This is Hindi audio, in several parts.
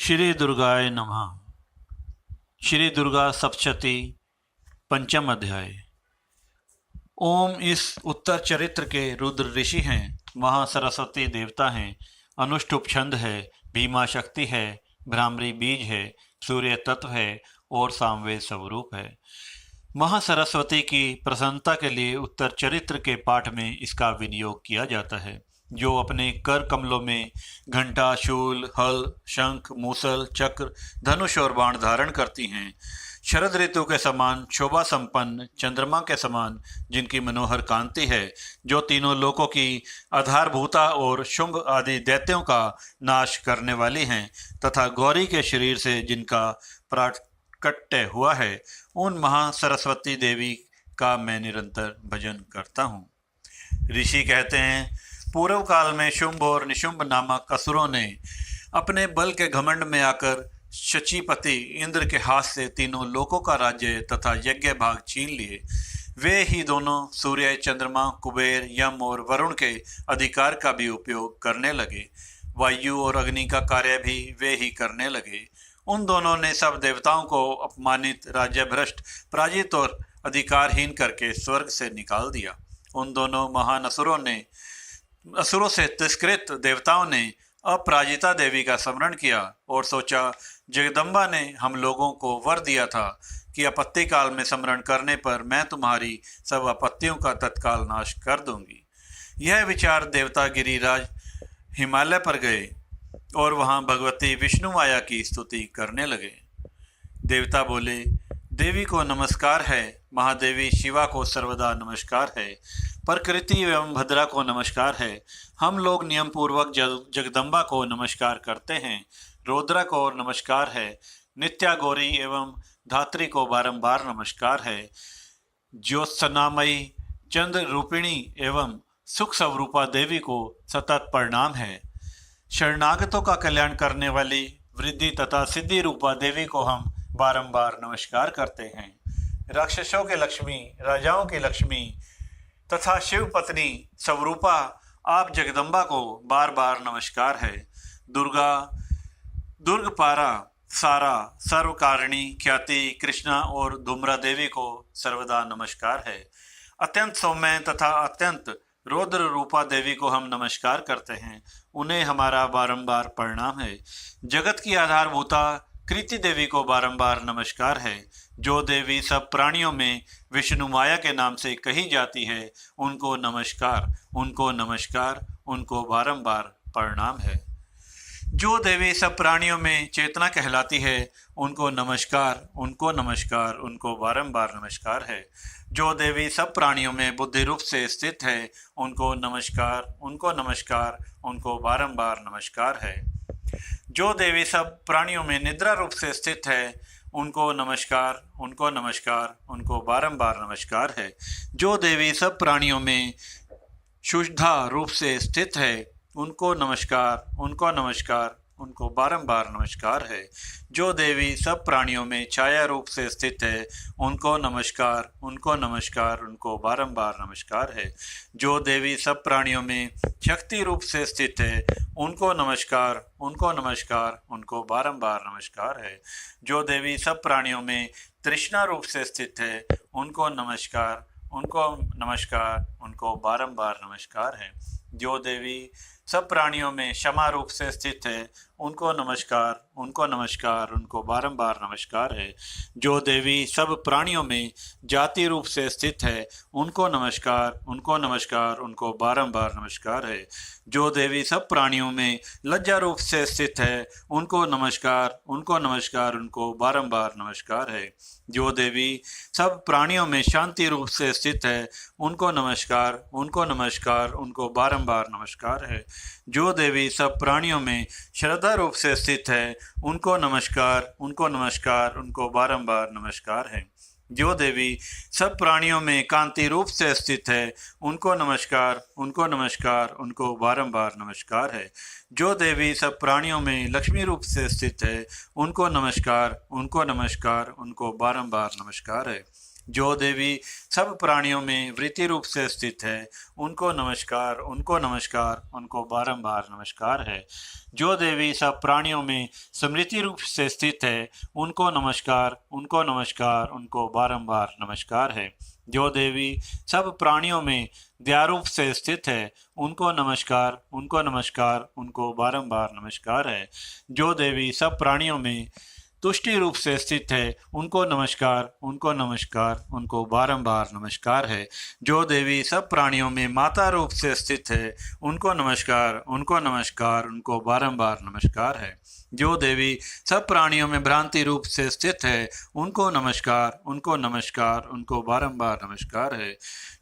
श्री दुर्गाय नमः। श्री दुर्गा सप्तशती पंचम अध्याय। ओम इस उत्तर चरित्र के रुद्र ऋषि हैं, वहाँ सरस्वती देवता हैं, अनुष्टुप छंद है, भीमा शक्ति है, भ्रामरी बीज है, सूर्य तत्व है और सामवेद स्वरूप है। महासरस्वती की प्रसन्नता के लिए उत्तर चरित्र के पाठ में इसका विनियोग किया जाता है, जो अपने कर कमलों में घंटा, शूल, हल, शंख, मूसल, चक्र, धनुष और बाण धारण करती हैं। शरद ऋतु के समान शोभा संपन्न, चंद्रमा के समान जिनकी मनोहर कांति है, जो तीनों लोकों की आधारभूता और शुंभ आदि दैत्यों का नाश करने वाली हैं, तथा गौरी के शरीर से जिनका प्राकट्य हुआ है, उन महासरस्वती देवी का मैं निरंतर भजन करता हूँ। ऋषि कहते हैं, पूर्व काल में शुंभ और निशुंभ नामक असुरों ने अपने बल के घमंड में आकर शचीपति इंद्र के हाथ से तीनों लोकों का राज्य तथा यज्ञ भाग छीन लिए। वे ही दोनों सूर्य, चंद्रमा, कुबेर, यम और वरुण के अधिकार का भी उपयोग करने लगे। वायु और अग्नि का कार्य भी वे ही करने लगे। उन दोनों ने सब देवताओं को अपमानित, राज्यभ्रष्ट, पराजित और अधिकारहीन करके स्वर्ग से निकाल दिया। उन दोनों महान असुरों से तिरस्कृत देवताओं ने अपराजिता देवी का स्मरण किया और सोचा, जगदम्बा ने हम लोगों को वर दिया था कि आपत्ति काल में स्मरण करने पर मैं तुम्हारी सब आपत्तियों का तत्काल नाश कर दूंगी। यह विचार देवता गिरिराज हिमालय पर गए और वहां भगवती विष्णु माया की स्तुति करने लगे। देवता बोले, देवी को नमस्कार है, महादेवी शिवा को सर्वदा नमस्कार है, प्रकृति एवं भद्रा को नमस्कार है। हम लोग नियम पूर्वक जगदम्बा को नमस्कार करते हैं। रौद्रा को नमस्कार है, नित्या गौरी एवं धात्री को बारंबार नमस्कार है। ज्योत्सनामयी, चंद्र रूपिणी एवं सुख स्वरूपा देवी को सतत प्रणाम है। शरणागतों का कल्याण करने वाली वृद्धि तथा सिद्धि रूपा देवी को हम बारंबार नमस्कार करते हैं। राक्षसों के लक्ष्मी, राजाओं की लक्ष्मी तथा शिव पत्नी स्वरूपा आप जगदम्बा को बार बार नमस्कार है। दुर्गा, दुर्गपारा, सारा, सर्वकारिणी, ख्याति, कृष्णा और धूम्रा देवी को सर्वदा नमस्कार है। अत्यंत सौम्य तथा अत्यंत रौद्र रूपा देवी को हम नमस्कार करते हैं, उन्हें हमारा बारंबार प्रणाम है। जगत की आधारभूता कृति देवी को बारंबार नमस्कार है। जो देवी सब प्राणियों में विष्णु माया के नाम से कही जाती है, उनको नमस्कार, उनको नमस्कार, उनको बारंबार प्रणाम है। जो देवी सब प्राणियों में चेतना कहलाती है, उनको नमस्कार, उनको नमस्कार, उनको बारंबार नमस्कार है। जो देवी सब प्राणियों में बुद्धि रूप से स्थित है, उनको नमस्कार, उनको नमस्कार, उनको बारंबार नमस्कार है। जो देवी सब प्राणियों में निद्रा रूप से स्थित है, उनको नमस्कार, उनको नमस्कार, उनको बारंबार नमस्कार है। जो देवी सब प्राणियों में शुष्धा रूप से स्थित है, उनको नमस्कार, उनको नमस्कार, उनको बारंबार नमस्कार है। जो देवी सब प्राणियों में छाया रूप से स्थित है, उनको नमस्कार, उनको नमस्कार, उनको बारंबार नमस्कार है। जो देवी सब प्राणियों में शक्ति रूप से स्थित है, उनको नमस्कार, उनको नमस्कार, उनको बारंबार नमस्कार है। जो देवी सब प्राणियों में तृष्णा रूप से स्थित है, उनको नमस्कार, उनको नमस्कार, उनको बारंबार नमस्कार है। जो देवी सब प्राणियों में क्षमा रूप से स्थित है, उनको नमस्कार, उनको नमस्कार, उनको बारंबार नमस्कार है। जो देवी सब प्राणियों में जाति रूप से स्थित है, उनको नमस्कार, उनको नमस्कार, उनको बारंबार नमस्कार है। जो देवी सब प्राणियों में लज्जा रूप से स्थित है, उनको नमस्कार, उनको नमस्कार, उनको बारंबार नमस्कार है। जो देवी सब प्राणियों में शांति रूप से स्थित है, उनको नमस्कार, उनको नमस्कार, उनको बारंबार नमस्कार है। जो देवी सब प्राणियों में श्रद्धा रूप से स्थित है, उनको नमस्कार, उनको नमस्कार, उनको बारंबार नमस्कार है। जो देवी सब प्राणियों में कांति रूप से स्थित है, उनको नमस्कार, उनको नमस्कार, उनको बारंबार नमस्कार है। जो देवी सब प्राणियों में लक्ष्मी रूप से स्थित है, उनको नमस्कार, उनको नमस्कार, उनको बारंबार नमस्कार है। जो देवी सब प्राणियों में वृत्ति रूप से स्थित है, उनको नमस्कार, उनको नमस्कार, उनको बारंबार नमस्कार है। जो देवी सब प्राणियों में स्मृति रूप से स्थित है, उनको नमस्कार, उनको नमस्कार, उनको बारंबार नमस्कार है। जो देवी सब प्राणियों में दयारूप से स्थित है, उनको नमस्कार, उनको नमस्कार, उनको बारंबार नमस्कार है। जो देवी सब प्राणियों में तुष्टि रूप से स्थित है, उनको नमस्कार, उनको नमस्कार, उनको बारंबार नमस्कार है। जो देवी सब प्राणियों में माता रूप से स्थित है, उनको नमस्कार, उनको नमस्कार, उनको बारंबार नमस्कार है। जो देवी सब प्राणियों में भ्रांति रूप से स्थित है, उनको नमस्कार, उनको नमस्कार, उनको बारंबार नमस्कार है।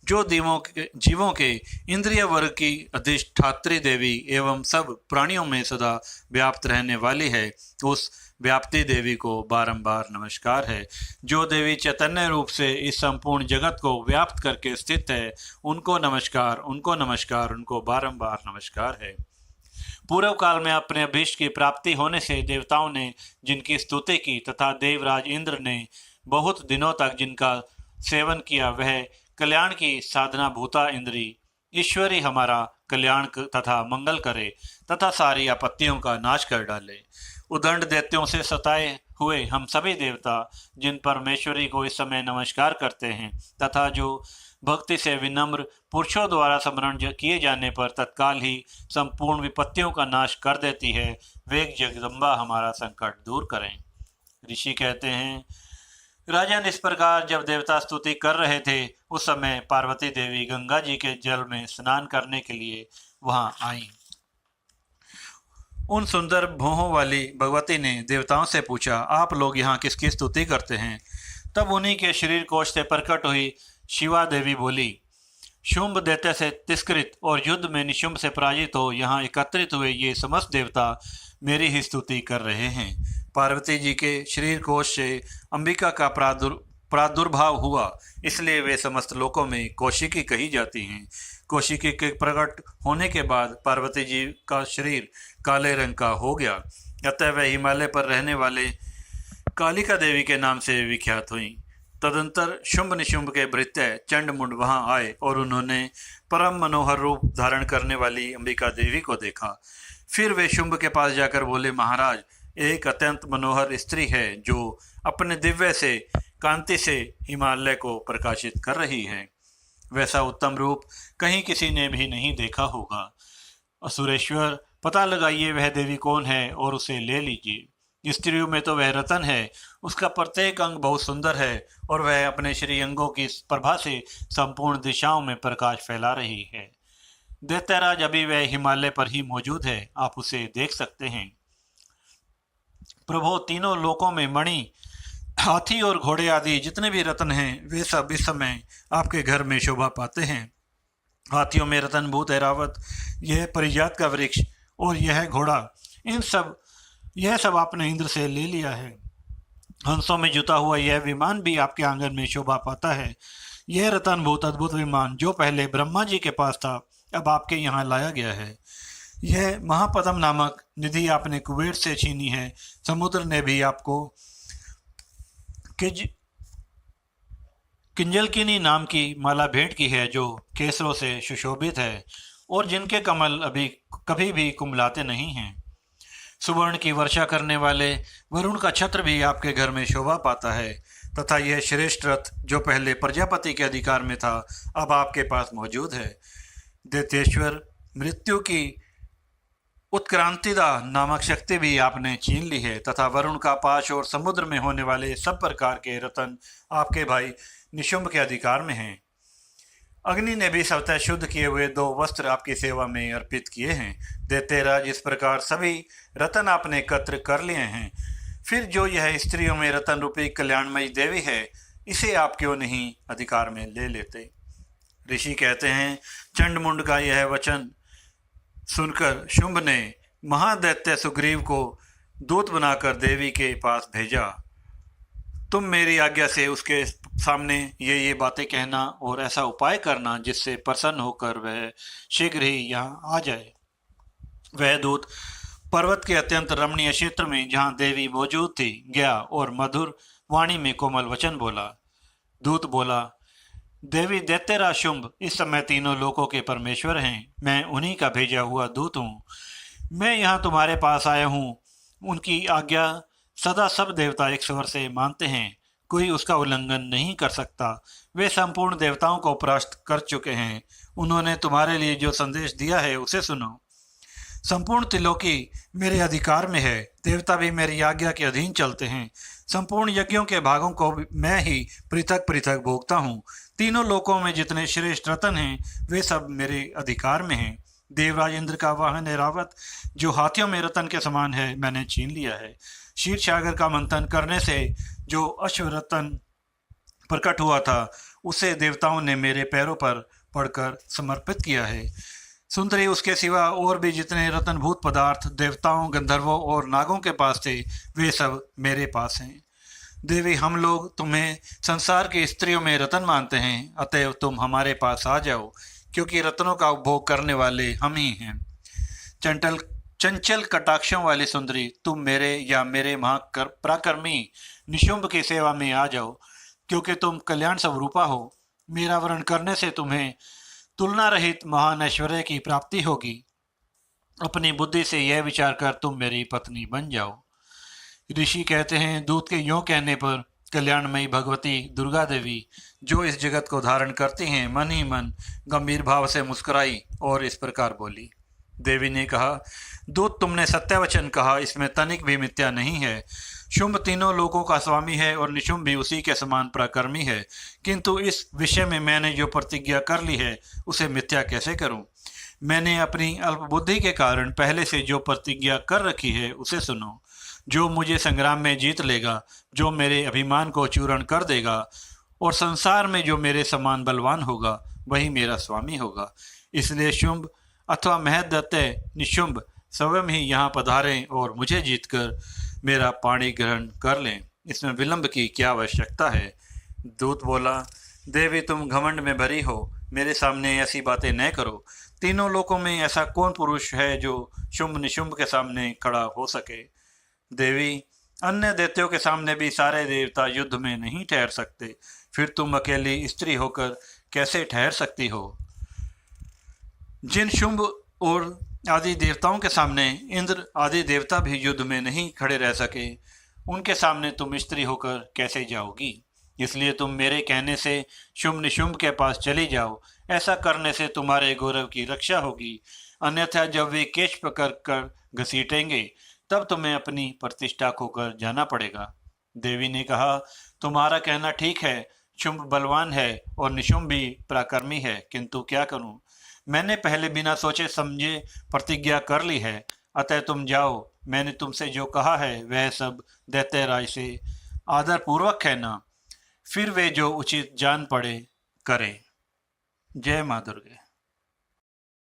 जो जीवों के इंद्रिय वर्ग की अधिष्ठात्री देवी एवं सब प्राणियों में सदा व्याप्त रहने वाली है, उस व्याप्ति देवी को बारंबार नमस्कार है। जो देवी चैतन्य रूप से इस संपूर्ण जगत को व्याप्त करके स्थित है, उनको नमस्कार, उनको नमस्कार, उनको बारंबार नमस्कार है। पूर्व काल में अपने अभीष्ट की प्राप्ति होने से देवताओं ने जिनकी स्तुति की तथा देवराज इंद्र ने बहुत दिनों तक जिनका सेवन किया, वह कल्याण की साधना भूता इंद्री ईश्वरी हमारा कल्याण तथा मंगल करे तथा सारी आपत्तियों का नाश कर डाले। उदंड दैत्यों से सताए हुए हम सभी देवता जिन परमेश्वरी को इस समय नमस्कार करते हैं तथा जो भक्ति से विनम्र पुरुषों द्वारा स्मरण किए जाने पर तत्काल ही संपूर्ण विपत्तियों का नाश कर देती है, वेग जगदम्बा हमारा संकट दूर करें। ऋषि कहते हैं, राजन, इस प्रकार जब देवता स्तुति कर रहे थे, उस समय पार्वती देवी गंगा जी के जल में स्नान करने के लिए वहां आईं। उन सुंदर भौहों वाली भगवती ने देवताओं से पूछा, आप लोग यहाँ किसकी स्तुति करते हैं? तब उन्हीं के शरीर कोश से प्रकट हुई शिवा देवी बोली, शुंभ दैत्य से तिरस्कृत और युद्ध में निशुंभ से पराजित हो यहाँ एकत्रित हुए ये समस्त देवता मेरी ही स्तुति कर रहे हैं। पार्वती जी के शरीर कोश से अंबिका का प्रादुर्भाव हुआ, इसलिए वे समस्त लोकों में कौशिकी कही जाती हैं। कौशिकी के प्रकट होने के बाद पार्वती जी का शरीर काले रंग का हो गया, अतः वह हिमालय पर रहने वाले कालिका देवी के नाम से विख्यात हुई। तदंतर शुंभ निशुंभ के भृत्य चंडमुंड वहां आए और उन्होंने परम मनोहर रूप धारण करने वाली अंबिका देवी को देखा। फिर वे शुंभ के पास जाकर बोले, महाराज, एक अत्यंत मनोहर स्त्री है जो अपने दिव्य से कांति से हिमालय को प्रकाशित कर रही है। वैसा उत्तम रूप कहीं किसी ने भी नहीं देखा होगा। असुरेश्वर, पता लगाइए वह देवी कौन है और उसे ले लीजिए। स्त्रियों में तो वह रतन है, उसका प्रत्येक अंग बहुत सुंदर है और वह अपने श्री अंगों की प्रभा से संपूर्ण दिशाओं में प्रकाश फैला रही है। दैत्यराज, अभी वह हिमालय पर ही मौजूद है, आप उसे देख सकते हैं। प्रभु, तीनों लोकों में मणि, हाथी और घोड़े आदि जितने भी रत्न हैं, वे सब इस समय आपके घर में शोभा पाते हैं। हाथियों में रतनभूत ऐरावत, यह परिजात का वृक्ष और यह घोड़ा, यह सब आपने इंद्र से ले लिया है। हंसों में जुता हुआ यह विमान भी आपके आंगन में शोभा पाता है। यह रतनभूत अद्भुत विमान जो पहले ब्रह्मा जी के पास था, अब आपके यहाँ लाया गया है। यह महापद्म नामक निधि आपने कुबेर से छीनी है। समुद्र ने भी आपको किंजलकिनी नाम की माला भेंट की है, जो केसरों से सुशोभित है और जिनके कमल अभी कभी भी कुमलाते नहीं हैं। सुवर्ण की वर्षा करने वाले वरुण का छत्र भी आपके घर में शोभा पाता है तथा यह श्रेष्ठ रथ जो पहले प्रजापति के अधिकार में था, अब आपके पास मौजूद है। दैत्येश्वर, मृत्यु की उत्क्रांतिदा नामक शक्ति भी आपने छीन ली है तथा वरुण का पाश और समुद्र में होने वाले सब प्रकार के रतन आपके भाई निशुंभ के अधिकार में हैं। अग्नि ने भी स्वतः शुद्ध किए हुए 2 वस्त्र आपकी सेवा में अर्पित किए हैं। दैत्यराज, इस प्रकार सभी रतन आपने एकत्र कर लिए हैं। फिर जो यह स्त्रियों में रतन रूपी कल्याणमयी देवी है, इसे आप क्यों नहीं अधिकार में ले लेते? ऋषि कहते हैं, चंडमुंड का यह वचन सुनकर शुंभ ने महादैत्य सुग्रीव को दूत बनाकर देवी के पास भेजा। तुम मेरी आज्ञा से उसके सामने ये बातें कहना और ऐसा उपाय करना जिससे प्रसन्न होकर वह शीघ्र ही यहाँ आ जाए। वह दूत पर्वत के अत्यंत रमणीय क्षेत्र में जहाँ देवी मौजूद थी गया और मधुर वाणी में कोमल वचन बोला। दूत बोला, देवी दैत्यराज शुंभ इस समय तीनों लोकों के परमेश्वर हैं। मैं उन्हीं का भेजा हुआ दूत हूँ। मैं यहाँ तुम्हारे पास आया हूँ। उनकी आज्ञा सदा सब देवता एक स्वर से मानते हैं, कोई उसका उल्लंघन नहीं कर सकता। वे संपूर्ण देवताओं को परास्त कर चुके हैं। उन्होंने तुम्हारे लिए जो संदेश दिया है उसे सुनो। संपूर्ण त्रिलोकी मेरे अधिकार में है। देवता भी मेरी आज्ञा के अधीन चलते हैं। संपूर्ण यज्ञों के भागों को मैं ही पृथक पृथक भोगता हूँ। तीनों लोकों में जितने श्रेष्ठ रत्न हैं वे सब मेरे अधिकार में हैं। देवराज इंद्र का वाहन ऐरावत जो हाथियों में रत्न के समान है मैंने छीन लिया है। क्षीर सागर का मंथन करने से जो अश्व रत्न प्रकट हुआ था उसे देवताओं ने मेरे पैरों पर पड़कर समर्पित किया है। सुंदरी उसके सिवा और भी जितने रत्नभूत पदार्थ देवताओं, गंधर्वों और नागों के पास थे वे सब मेरे पास हैं। देवी, हम लोग तुम्हें संसार की स्त्रियों में रत्न मानते हैं, अतएव तुम हमारे पास आ जाओ, क्योंकि रत्नों का उपभोग करने वाले हम ही हैं। चंचल कटाक्षों वाली सुंदरी, तुम मेरे या मेरे पराक्रमी निशुंभ की सेवा में आ जाओ, क्योंकि तुम कल्याण स्वरूपा हो। मेरा वर्ण करने से तुम्हें तुलना रहित महान ऐश्वर्य की प्राप्ति होगी। अपनी बुद्धि से यह विचार कर तुम मेरी पत्नी बन जाओ। ऋषि कहते हैं, दूत के यों कहने पर कल्याणमयी भगवती दुर्गा देवी जो इस जगत को धारण करती हैं मन ही मन गंभीर भाव से मुस्कुराई और इस प्रकार बोली। देवी ने कहा, दूत, तुमने सत्य वचन कहा, इसमें तनिक भी मिथ्या नहीं है। शुंभ तीनों लोकों का स्वामी है और निशुंभ भी उसी के समान पराक्रमी है, किंतु इस विषय में मैंने जो प्रतिज्ञा कर ली है उसे मिथ्या कैसे करूं? मैंने अपनी अल्पबुद्धि के कारण पहले से जो प्रतिज्ञा कर रखी है उसे सुनो। जो मुझे संग्राम में जीत लेगा, जो मेरे अभिमान को चूर्ण कर देगा और संसार में जो मेरे समान बलवान होगा वही मेरा स्वामी होगा। इसलिए शुंभ अथवा महदैत्य निशुंभ स्वयं ही यहाँ पधारें और मुझे जीतकर मेरा पाणी ग्रहण कर लें। इसमें विलंब की क्या आवश्यकता है? दूत बोला, देवी, तुम घमंड में भरी हो, मेरे सामने ऐसी बातें न करो। तीनों लोकों में ऐसा कौन पुरुष है जो शुंभ निशुंभ के सामने खड़ा हो सके? देवी, अन्य दैत्यों के सामने भी सारे देवता युद्ध में नहीं ठहर सकते, फिर तुम अकेली स्त्री होकर कैसे ठहर सकती हो? जिन शुंभ और आदि देवताओं के सामने इंद्र आदि देवता भी युद्ध में नहीं खड़े रह सके, उनके सामने तुम स्त्री होकर कैसे जाओगी? इसलिए तुम मेरे कहने से शुंभ निशुंभ के पास चली जाओ। ऐसा करने से तुम्हारे गौरव की रक्षा होगी, अन्यथा जब वे केश पकड़ कर घसीटेंगे तब तुम्हें अपनी प्रतिष्ठा खोकर जाना पड़ेगा। देवी ने कहा, तुम्हारा कहना ठीक है, शुंभ बलवान है और निशुंभ भी पराक्रमी है, किंतु क्या करूं? मैंने पहले बिना सोचे समझे प्रतिज्ञा कर ली है, अतः तुम जाओ। मैंने तुमसे जो कहा है वह सब दैत्यराज से आदर पूर्वक कहना, फिर वे जो उचित जान पड़े करें। जय माँ दुर्गे।